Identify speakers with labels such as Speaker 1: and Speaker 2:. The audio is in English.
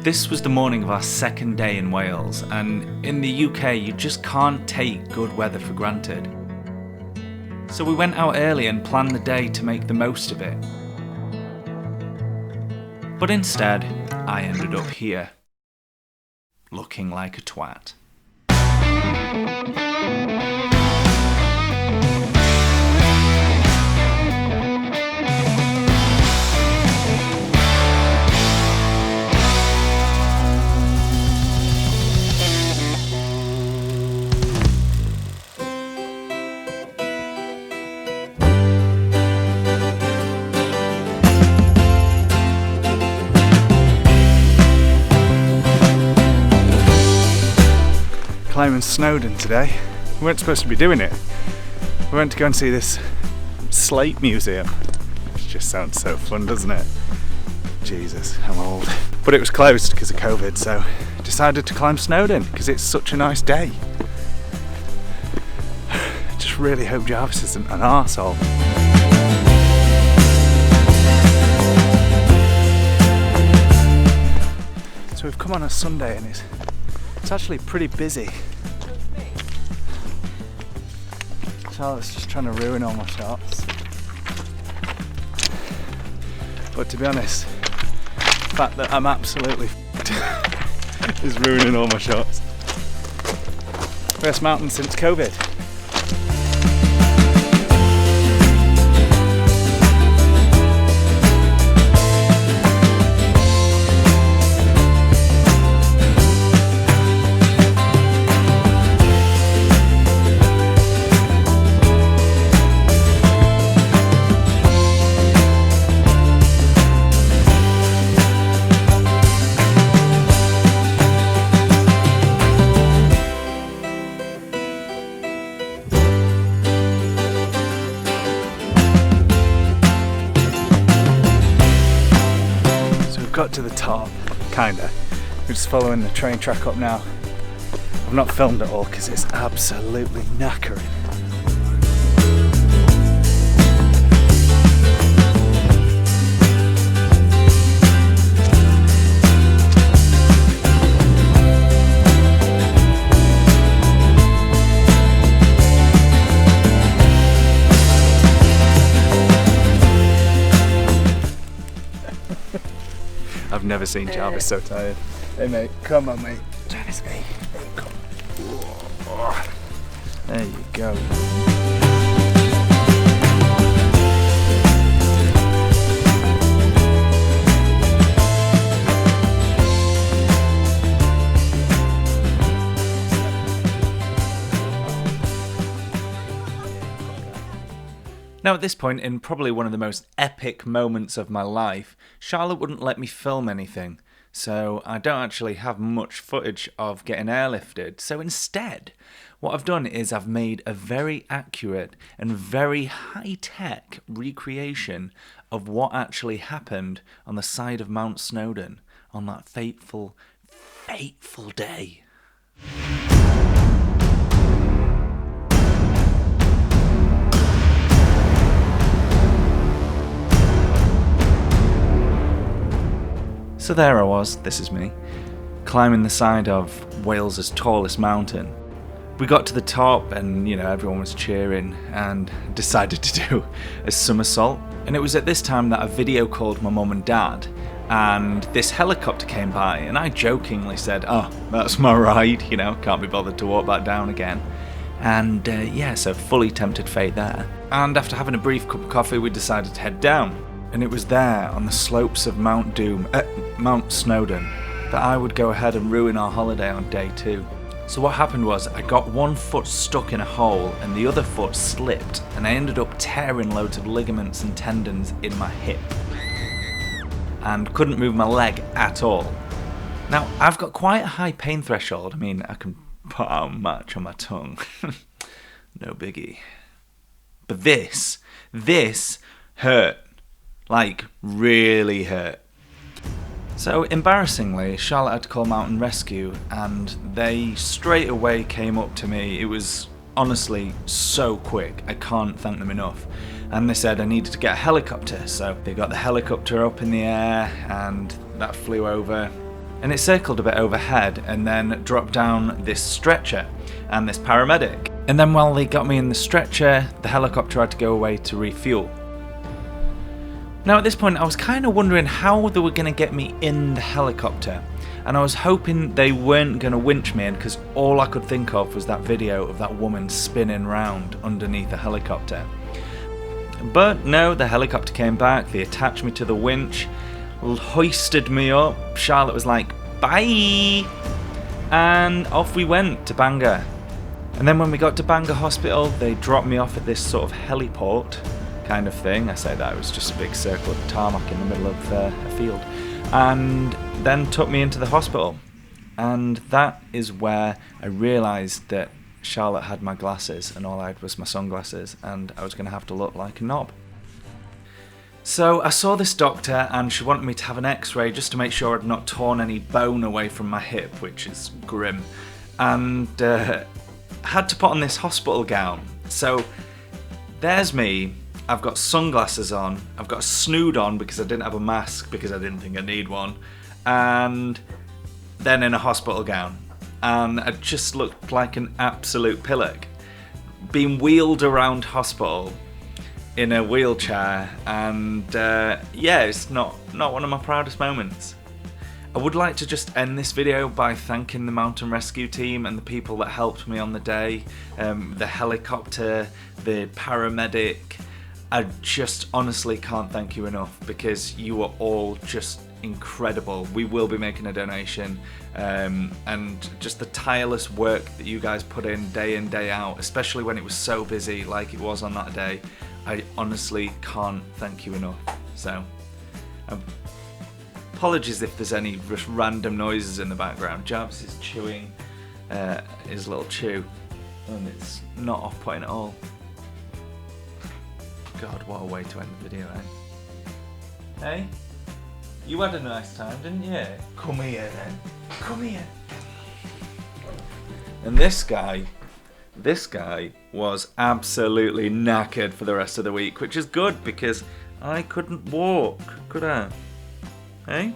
Speaker 1: This was the morning of our second day in Wales, and in the UK you just can't take good weather for granted. So we went out early and planned the day to make the most of it. But instead, I ended up here, looking like a twat. Climbing Snowdon today. We weren't supposed to be doing it. We went to go and see this slate museum. Which just sounds so fun, doesn't it? Jesus, I'm old. But it was closed because of COVID, so I decided to climb Snowdon because it's such a nice day. I just really hope Jarvis isn't an arsehole. So we've come on a Sunday and it's actually pretty busy. Charlotte's just trying to ruin all my shots. But to be honest, the fact that I'm absolutely is ruining all my shots. First mountain since COVID. Got to the top, kinda. We're just following the train track up now. I've not filmed it all because it's absolutely knackering. I've never seen Jarvis so tired. Hey mate, come on mate. Jarvis mate, come on. There you go. Now at this point, in probably one of the most epic moments of my life, Charlotte wouldn't let me film anything, so I don't actually have much footage of getting airlifted. So instead, what I've done is I've made a very accurate and very high-tech recreation of what actually happened on the side of Mount Snowdon on that fateful, fateful day. So there I was, this is me, climbing the side of Wales's tallest mountain. We got to the top and, everyone was cheering and decided to do a somersault. And it was at this time that I video called my mum and dad and this helicopter came by and I jokingly said, "Oh, that's my ride, can't be bothered to walk back down again." And so fully tempted fate there. And after having a brief cup of coffee, we decided to head down. And it was there, on the slopes of Mount Snowdon, that I would go ahead and ruin our holiday on day 2. So what happened was, I got one foot stuck in a hole and the other foot slipped, and I ended up tearing loads of ligaments and tendons in my hip. And couldn't move my leg at all. Now, I've got quite a high pain threshold. I mean, I can put out much on my tongue. No biggie. But this hurt. Like, really hurt. So, embarrassingly, Charlotte had to call Mountain Rescue, and they straight away came up to me. It was honestly so quick, I can't thank them enough. And they said I needed to get a helicopter, so they got the helicopter up in the air, and that flew over. And it circled a bit overhead and then dropped down this stretcher and this paramedic. And then while they got me in the stretcher, the helicopter had to go away to refuel. Now at this point I was kind of wondering how they were going to get me in the helicopter, and I was hoping they weren't going to winch me in, because all I could think of was that video of that woman spinning round underneath the helicopter. But no, the helicopter came back, they attached me to the winch, hoisted me up, Charlotte was like, bye! And off we went to Bangor. And then when we got to Bangor Hospital, they dropped me off at this sort of heliport kind of thing. I say that, it was just a big circle of tarmac in the middle of a field. And then took me into the hospital. And that is where I realised that Charlotte had my glasses and all I had was my sunglasses, and I was going to have to look like a knob. So I saw this doctor and she wanted me to have an x-ray just to make sure I'd not torn any bone away from my hip, which is grim. And had to put on this hospital gown. So there's me, I've got sunglasses on, I've got a Snowdon because I didn't have a mask because I didn't think I need one, and then in a hospital gown. And I just looked like an absolute pillock. Being wheeled around hospital in a wheelchair, and yeah, it's not one of my proudest moments. I would like to just end this video by thanking the mountain rescue team and the people that helped me on the day, the helicopter, the paramedic. I just honestly can't thank you enough, because you were all just incredible. We will be making a donation, and just the tireless work that you guys put in day out, especially when it was so busy like it was on that day. I honestly can't thank you enough. So apologies if there's any just random noises in the background. Jabs is chewing his little chew, and it's not off-putting at all. God, what a way to end the video, eh? Hey? You had a nice time, didn't you? Come here then. Come here. And this guy was absolutely knackered for the rest of the week, which is good because I couldn't walk, could I? Hey?